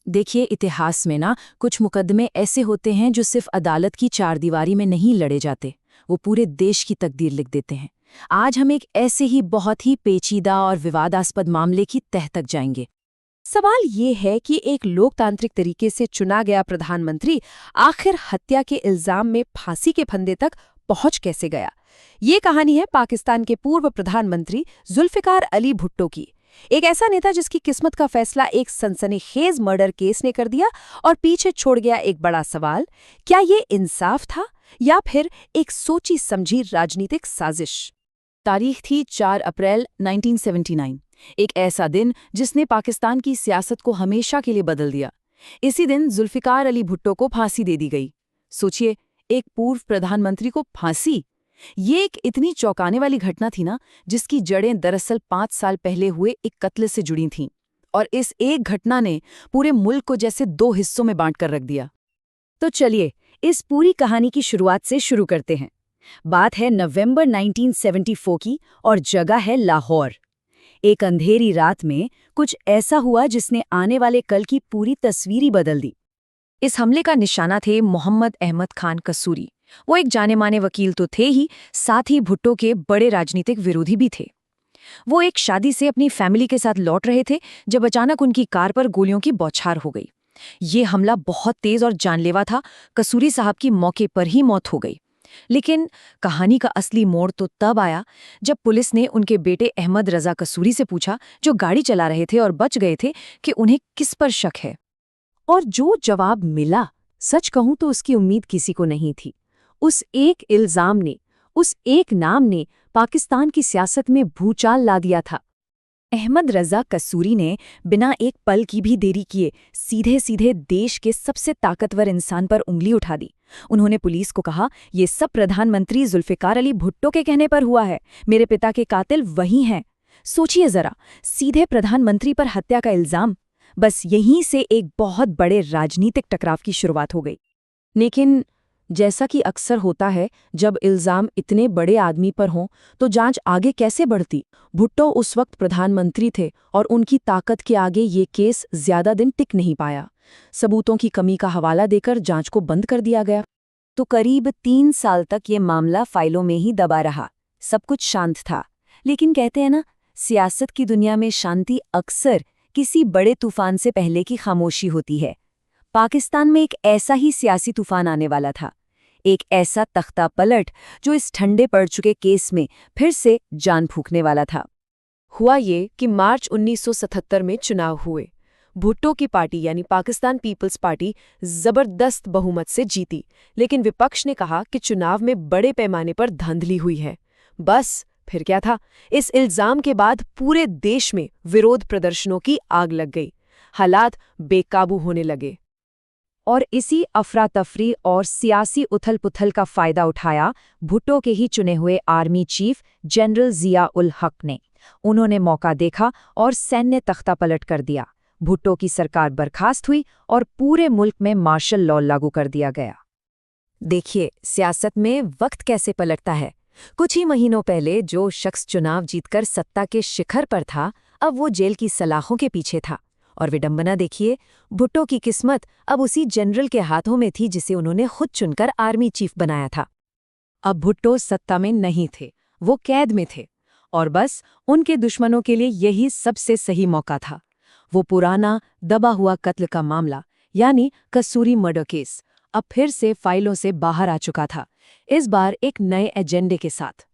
देखिए, इतिहास में ना कुछ मुकदमे ऐसे होते हैं जो सिर्फ अदालत की चारदीवारी में नहीं लड़े जाते, वो पूरे देश की तकदीर लिख देते हैं। आज हम एक ऐसे ही बहुत ही पेचीदा और विवादास्पद मामले की तह तक जाएंगे। सवाल ये है कि एक लोकतांत्रिक तरीके से चुना गया प्रधानमंत्री आखिर हत्या के इल्जाम में फांसी के फंदे तक पहुंच कैसे गया। ये कहानी है पाकिस्तान के पूर्व प्रधानमंत्री जुल्फिकार अली भुट्टो की। एक ऐसा नेता जिसकी किस्मत का फैसला एक सनसनीखेज मर्डर केस ने कर दिया और पीछे छोड़ गया एक बड़ा सवाल, क्या ये इंसाफ था या फिर एक सोची समझी राजनीतिक साजिश। तारीख थी 4 अप्रैल 1979, एक ऐसा दिन जिसने पाकिस्तान की सियासत को हमेशा के लिए बदल दिया। इसी दिन जुल्फिकार अली भुट्टो को फांसी दे दी गई। सोचिए, एक पूर्व प्रधानमंत्री को फांसी। ये एक इतनी चौंकाने वाली घटना थी ना, जिसकी जड़ें दरअसल 5 साल पहले हुए एक कत्ल से जुड़ी थीं। और इस एक घटना ने पूरे मुल्क को जैसे 2 हिस्सों में बांट कर रख दिया। तो चलिए इस पूरी कहानी की शुरुआत से शुरू करते हैं। बात है नवंबर 1974 की और जगह है लाहौर। एक अंधेरी रात में कुछ ऐसा हुआ जिसने आने वाले कल की पूरी तस्वीर ही बदल दी। इस हमले का निशाना थे मोहम्मद अहमद खान कसूरी। वो एक जाने माने वकील तो थे ही, साथ ही भुट्टो के बड़े राजनीतिक विरोधी भी थे। वो एक शादी से अपनी फैमिली के साथ लौट रहे थे जब अचानक उनकी कार पर गोलियों की बौछार हो गई। ये हमला बहुत तेज और जानलेवा था। कसूरी साहब की मौके पर ही मौत हो गई। लेकिन कहानी का असली मोड़ तो तब आया जब पुलिस ने उनके बेटे अहमद रजा कसूरी से पूछा, जो गाड़ी चला रहे थे और बच गए थे, कि उन्हें किस पर शक है। और जो जवाब मिला, सच कहूं तो उसकी उम्मीद किसी को नहीं थी। उस एक इल्जाम ने, उस एक नाम ने पाकिस्तान की सियासत में भूचाल ला दिया था। अहमद रजा कसूरी ने बिना एक पल की भी देरी किए सीधे सीधे देश के सबसे ताकतवर इंसान पर उंगली उठा दी। उन्होंने पुलिस को कहा, ये सब प्रधानमंत्री जुल्फिकार अली भुट्टो के कहने पर हुआ है, मेरे पिता के कातिल वही हैं। सोचिए जरा, सीधे प्रधानमंत्री पर हत्या का इल्जाम। बस यहीं से एक बहुत बड़े राजनीतिक टकराव की शुरुआत हो गई। लेकिन जैसा कि अक्सर होता है, जब इल्जाम इतने बड़े आदमी पर हों तो जांच आगे कैसे बढ़ती। भुट्टो उस वक्त प्रधानमंत्री थे और उनकी ताकत के आगे ये केस ज्यादा दिन टिक नहीं पाया। सबूतों की कमी का हवाला देकर जांच को बंद कर दिया गया। तो करीब 3 साल तक ये मामला फाइलों में ही दबा रहा। सब कुछ शांत था। लेकिन कहते हैं ना, सियासत की दुनिया में शांति अक्सर किसी बड़े तूफान से पहले की खामोशी होती है। पाकिस्तान में एक ऐसा ही सियासी तूफान आने वाला था। एक ऐसा तख्ता पलट जो इस ठंडे पड़ चुके केस में फिर से जान फूंकने वाला था। हुआ ये कि मार्च 1977 में चुनाव हुए। भुट्टो की पार्टी यानी पाकिस्तान पीपल्स पार्टी जबरदस्त बहुमत से जीती, लेकिन विपक्ष ने कहा कि चुनाव में बड़े पैमाने पर धांधली हुई है। बस फिर क्या था, इस इल्जाम के बाद पूरे देश में विरोध प्रदर्शनों की आग लग गई। हालात बेकाबू होने लगे। और इसी अफरा तफरी और सियासी उथल पुथल का फायदा उठाया भुट्टो के ही चुने हुए आर्मी चीफ जनरल जिया उल हक ने। उन्होंने मौका देखा और सैन्य तख्ता पलट कर दिया। भुट्टो की सरकार बर्खास्त हुई और पूरे मुल्क में मार्शल लॉ लागू कर दिया गया। देखिए, सियासत में वक्त कैसे पलटता है। कुछ ही महीनों पहले जो शख्स चुनाव जीतकर सत्ता के शिखर पर था, अब वो जेल की सलाखों के पीछे था। और विडंबना देखिए, भुट्टो की किस्मत अब उसी जनरल के हाथों में थी जिसे उन्होंने खुद चुनकर आर्मी चीफ बनाया था। अब भुट्टो सत्ता में नहीं थे, वो कैद में थे। और बस उनके दुश्मनों के लिए यही सबसे सही मौका था। वो पुराना दबा हुआ कत्ल का मामला यानी कसूरी मर्डर केस अब फिर से फाइलों से बाहर आ चुका था, इस बार एक नए एजेंडे के साथ।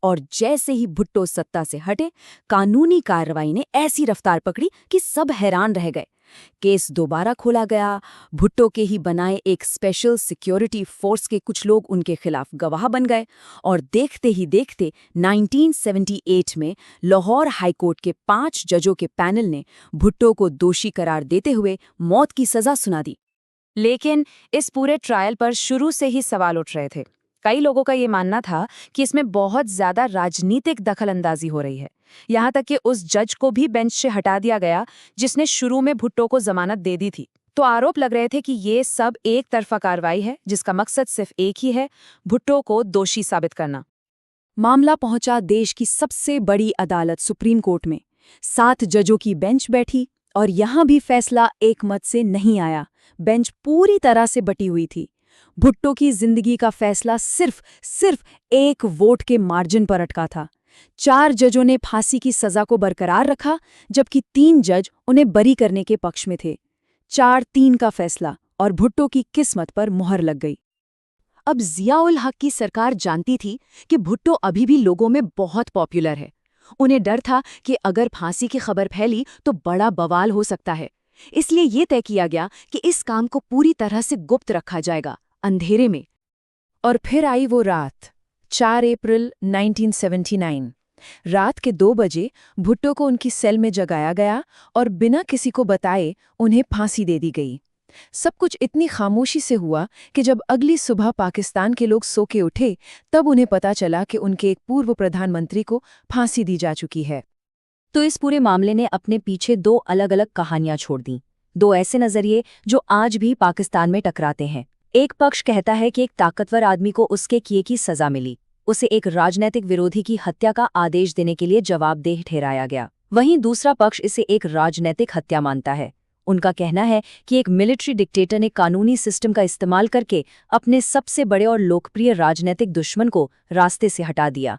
और जैसे ही भुट्टो सत्ता से हटे, कानूनी कार्रवाई ने ऐसी रफ्तार पकड़ी कि सब हैरान रह गए। केस दोबारा खोला गया। भुट्टो के ही बनाए एक स्पेशल सिक्योरिटी फोर्स के कुछ लोग उनके खिलाफ गवाह बन गए। और देखते ही देखते 1978 में लाहौर हाईकोर्ट के 5 जजों के पैनल ने भुट्टो को दोषी करार देते हुए मौत की सजा सुना दी। लेकिन इस पूरे ट्रायल पर शुरू से ही सवाल उठ रहे थे। कई लोगों का ये मानना था कि इसमें बहुत ज्यादा राजनीतिक दखलंदाजी हो रही है। यहाँ तक कि उस जज को भी बेंच से हटा दिया गया जिसने शुरू में भुट्टो को जमानत दे दी थी। तो आरोप लग रहे थे कि ये सब एक तरफा कार्रवाई है जिसका मकसद सिर्फ एक ही है, भुट्टो को दोषी साबित करना। मामला पहुंचा देश की सबसे बड़ी अदालत सुप्रीम कोर्ट में। 7 जजों की बेंच बैठी और यहाँ भी फैसला एक मत से नहीं आया। बेंच पूरी तरह से बटी हुई थी। भुट्टो की जिंदगी का फैसला सिर्फ एक वोट के मार्जिन पर अटका था। 4 जजों ने फांसी की सजा को बरकरार रखा, जबकि 3 जज उन्हें बरी करने के पक्ष में थे। 4-3 का फैसला और भुट्टो की किस्मत पर मुहर लग गई। अब जिया-उल हक की सरकार जानती थी कि भुट्टो अभी भी लोगों में बहुत पॉपुलर है। उन्हें डर था कि अगर फांसी की खबर फैली तो बड़ा बवाल हो सकता है। इसलिए ये तय किया गया कि इस काम को पूरी तरह से गुप्त रखा जाएगा, अंधेरे में। और फिर आई वो रात, 4 अप्रैल 1979। रात के 2 बजे भुट्टो को उनकी सेल में जगाया गया और बिना किसी को बताए उन्हें फांसी दे दी गई। सब कुछ इतनी खामोशी से हुआ कि जब अगली सुबह पाकिस्तान के लोग सो के उठे, तब उन्हें पता चला कि उनके एक पूर्व प्रधानमंत्री को फांसी दी जा चुकी है। तो इस पूरे मामले ने अपने पीछे 2 अलग-अलग कहानियां छोड़ दी। 2 ऐसे नजरिए जो आज भी पाकिस्तान में टकराते हैं। एक पक्ष कहता है कि एक ताकतवर आदमी को उसके किए की सजा मिली, उसे एक राजनीतिक विरोधी की हत्या का आदेश देने के लिए जवाबदेह ठहराया गया। वहीं दूसरा पक्ष इसे एक राजनीतिक हत्या मानता है। उनका कहना है कि एक मिलिट्री डिक्टेटर ने कानूनी सिस्टम का इस्तेमाल करके अपने सबसे बड़े और लोकप्रिय राजनीतिक दुश्मन को रास्ते से हटा दिया।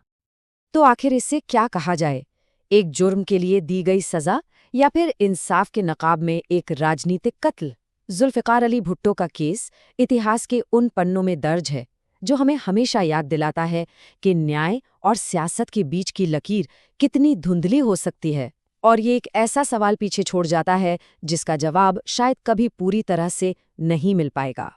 तो आखिर इससे क्या कहा जाए? एक जुर्म के लिए दी गई सजा या फिर इंसाफ के नकाब में एक राजनीतिक कत्ल? जुल्फ़िकार अली भुट्टो का केस इतिहास के उन पन्नों में दर्ज है जो हमें हमेशा याद दिलाता है कि न्याय और सियासत के बीच की लकीर कितनी धुंधली हो सकती है। और ये एक ऐसा सवाल पीछे छोड़ जाता है जिसका जवाब शायद कभी पूरी तरह से नहीं मिल पाएगा।